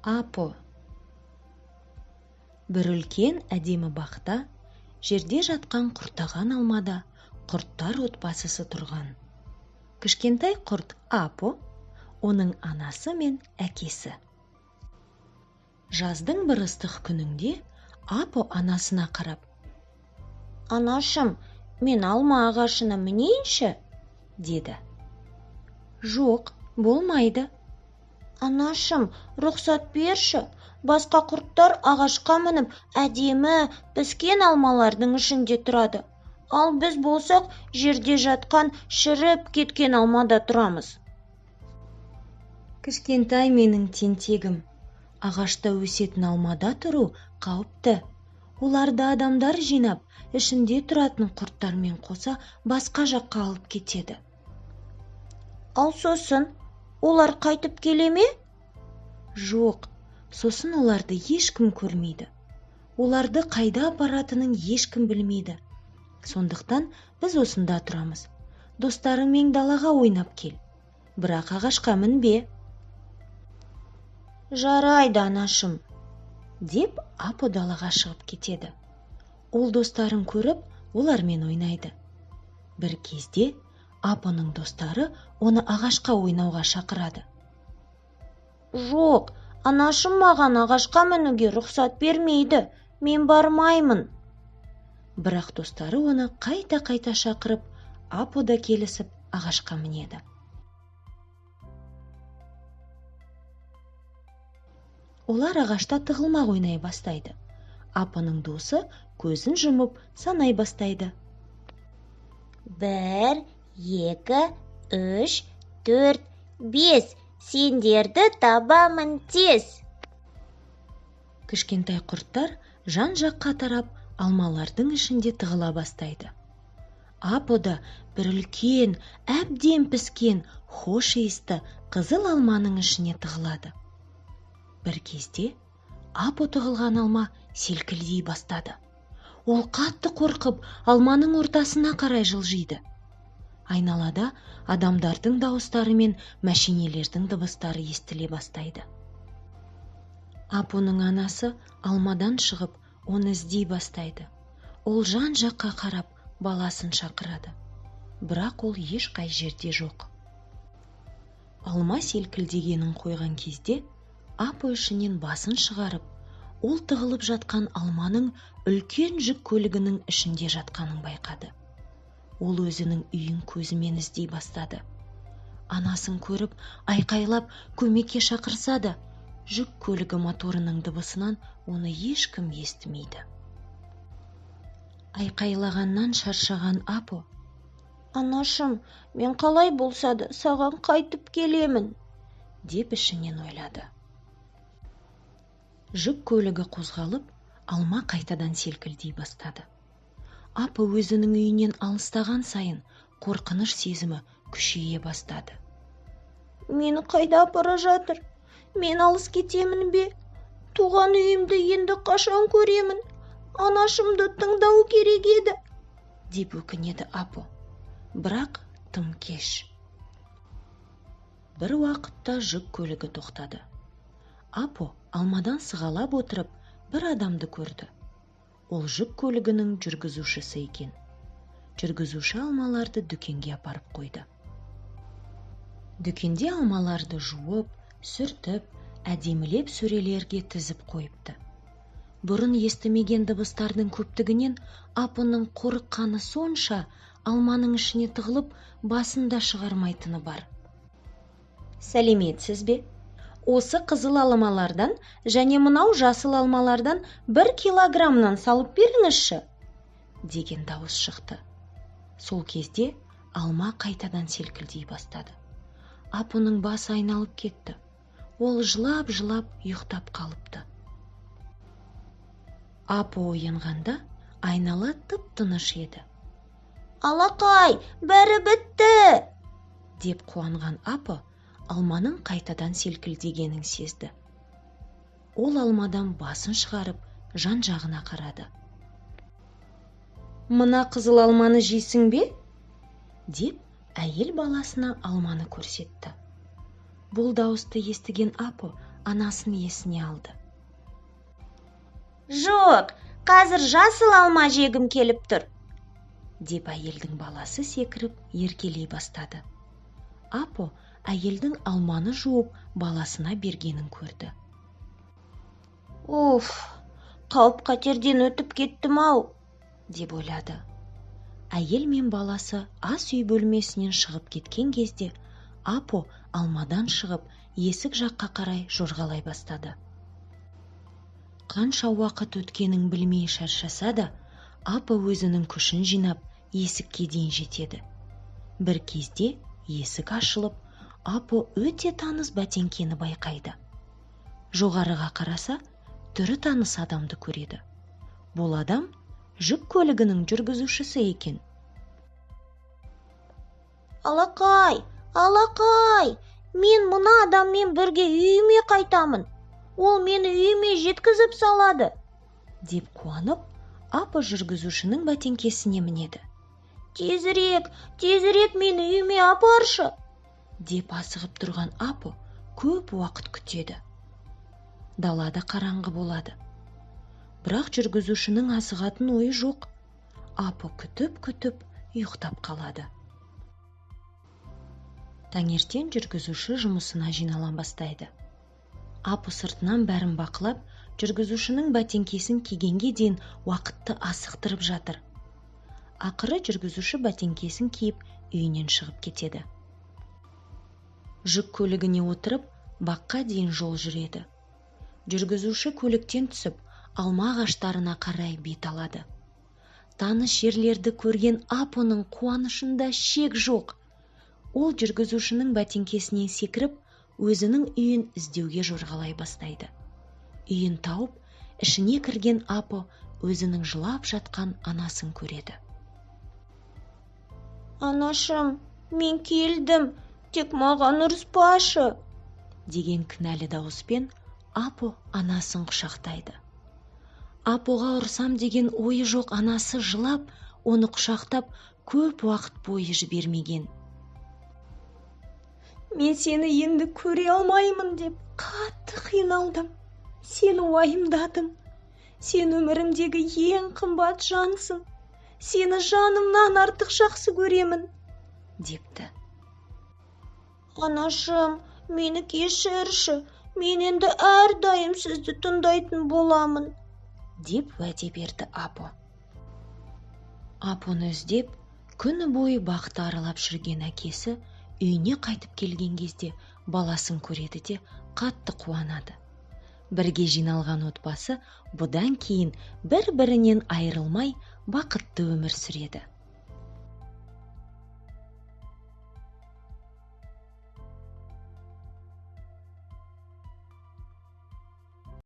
Апо. Бір үлкен әдемі бақта, жерде жатқан құртаған алмада құрттар отбасысы тұрған. Кішкентай құрт Апо, оның анасы мен әкесі. Жаздың бір ыстық күнінде Апо анасына қарап: «Анашым, мен алма ағашына мінейінші?» деді. «Жоқ, болмайды». «Анашым, рұқсат берші, басқа құрттар ағашқа мініп, әдемі піскен алмалардың ішінде тұрады. Ал біз болсақ, жерде жатқан шіріп кеткен алмада тұрамыз». «Кішкентай менің тентегім, ағашта өсетін алмада тұру қауіпті. Оларды адамдар жинап, ішінде тұратын құрттармен қоса басқа жаққа алып кетеді». «Ал сосын, олар қайтып келе ме?» «Жоқ, сосын оларды ешкім көрмейді. Оларды қайда апаратынын ешкім білмейді. Сондықтан біз осында тұрамыз. Достарыңмен далаға ойнап кел. Бірақ ағашқа мінбе». «Жарайды, анашым», деп Апо далаға шығып кетеді. Ол достарын көріп, олармен ойнайды. Бір кезде Апоның достары оны ағашқа ойнауға шақырады. «Жоқ, анашым маған ағашқа мінуге рұқсат бермейді. Мен бармаймын». Бірақ достары оны қайта-қайта шақырып, Апо да келісіп ағашқа мінеді. Олар ағашта тығылмақ ойнай бастайды. Апоның досы көзін жұмып санай бастайды. 1, 2, 3, 4, 5. Сендерді табамын тез. Кішкентай құрттар жан-жаққа тарап алмалардың ішінде тығыла бастайды. Апо да бір үлкен, әбден піскен, хош иісті қызыл алманың ішіне тығылады. Бір кезде Апо тығылған алма селкілдей бастады. Ол қатты қорқып, алманың ортасына қарай жылжиды. Айналада адамдардың дауыстары мен мәшинелердің дыбыстары естіле бастайды. Апоның анасы алмадан шығып, оны іздей бастайды. Ол жан-жаққа қарап, баласын шақырады. Бірақ ол ешқай жерде жоқ. Алма селкілдегенін қойған кезде, Апо ішінен басын шығарып, ол тығылып жатқан алманың үлкен жүк көлігінің ішінде жатқанын байқады. Ол өзінің үйін көзімен іздей бастады. Анасын көріп, айқайлап көмекке шақырса да, жүк көлігі моторының дыбысынан оны ешкім естімейді. Айқайлағаннан шаршаған Апо: «Анашым, мен қалай болса да саған қайтып келемін», деп ішінен ойлады. Жүк көлігі қозғалып, алма қайтадан селкілдей бастады. Апо өзінің үйінен алыстаған сайын қорқыныш сезімі күшейе бастады. «Мені қайда апара жатыр? Мен алыс кетемін бе? Туған үйімді енді қашан көремін? Анашымды тыңдау керек еді», деп өкінеді Апо. Бірақ тым кеш. Бір уақытта жүк көлігі тоқтады. Апо алмадан сығалап отырып, бір адамды көрді. Ол жүк көлігінің жүргізушісі екен. Жүргізуші алмаларды дүкенге апарып қойды. Дүкенде алмаларды жуып, сүртіп, әдемілеп сөрелерге тізіп қойыпты. Бұрын естімеген дыбыстардың көптігінен Апоның қорыққаны сонша, алманың ішіне тығылып, басын да шығармайтыны бар. «Сәлеметсіз бе? Осы қызыл алмалардан және мынау жасыл алмалардан 1 килограммнан салып беріңізші», деген дауыс шықты. Сол кезде алма қайтадан селкілдей бастады. Апоның басы айналып кетті. Ол жылап-жылап ұйықтап қалыпты. Апо оянғанда айнала тып-тыныш еді. «Алақай, бәрі бітті», деп қуанған Апо алманың қайтадан селкілдегенін сезді. Ол алмадан басын шығарып, жан-жағына қарады. «Мына қызыл алманы жейсің бе?» деп әйел баласына алманы көрсетті. Бұл дауысты естіген Апо анасын есіне алды. Жоқ, қазір жасыл алма жегім келіп тұр, деп әйелдің баласы секіріп еркелей бастады. Апо әйелдің алманы жуып баласына бергенін көрді. Уф, қауіп-қатерден өтіп кеттім-ау, деп ойлады. Әйел мен баласы ас үй бөлмесінен шығып кеткен кезде Апо алмадан шығып есік жаққа қарай жорғалай бастады. Қанша уақыт өткенін білмей шаршаса да, Апо өзінің күшін жинап есікке дейін жетеді. Бір кезде есік ашылып, Апо өте таныс бәтеңкені байқайды. Жоғарыға қараса, түрі таныс адамды көреді. Бұл адам жүк көлігінің жүргізушісі екен. Алақай, мен мына адаммен бірге үйіме қайтамын. Ол мені үйіме жеткізіп салады, деп қуанып, Апо жүргізушінің бәтеңкесіне мінеді. Тезірек мені үйіме апаршы, деп асығып тұрған Апо көп уақыт күтеді. Далада қараңғы болады. Бірақ жүргізушінің асығатын ойы жоқ. Апо күтіп ұйықтап қалады. Таңертең жүргізуші жұмысына жинала бастайды. Апо сыртынан бәрін бақылап, жүргізушінің бәтеңкесін кигенге дейін уақытты асықтырып жатыр. Ақыры жүргізуші бәтеңкесін киіп үйінен шығып кетеді. Жүк көлігіне отырып, баққа дейін жол жүреді. Жүргізуші көліктен түсіп, алма ағаштарына қарай бет алады. Таныс жерлерді көрген Апоның қуанышында шек жоқ. Ол жүргізушінің бәтеңкесінен секіріп, өзінің үйін іздеуге жорғалай бастайды. Үйін тауып, ішіне кірген Апо өзінің жылап жатқан анасын көреді. Анашым, мен келдім, тек маған ұрыспашы, деген кінәлі дауыспен Апо анасын құшақтайды. Апоға ұрсам деген ойы жоқ анасы жылап, оны құшақтап көп уақыт бойы жібермеген. Мен сені енді көре алмаймын деп қатты қиналдым. Сені уайымдадым. Сен өмірімдегі ең қымбат жансың. Сені жанымнан артық жақсы көремін, депті. Анашым, мені кешірші. Мен енді әрдайым сізді тыңдайтын боламын, деп уәде берді Апо. Апоны іздеп, күні бойы бақты аралап жүрген әкесі үйіне қайтып келген кезде баласын көреді де қатты қуанады. Бірге жиналған отбасы бұдан кейін бір-бірінен айырылмай бақытты өмір сүреді.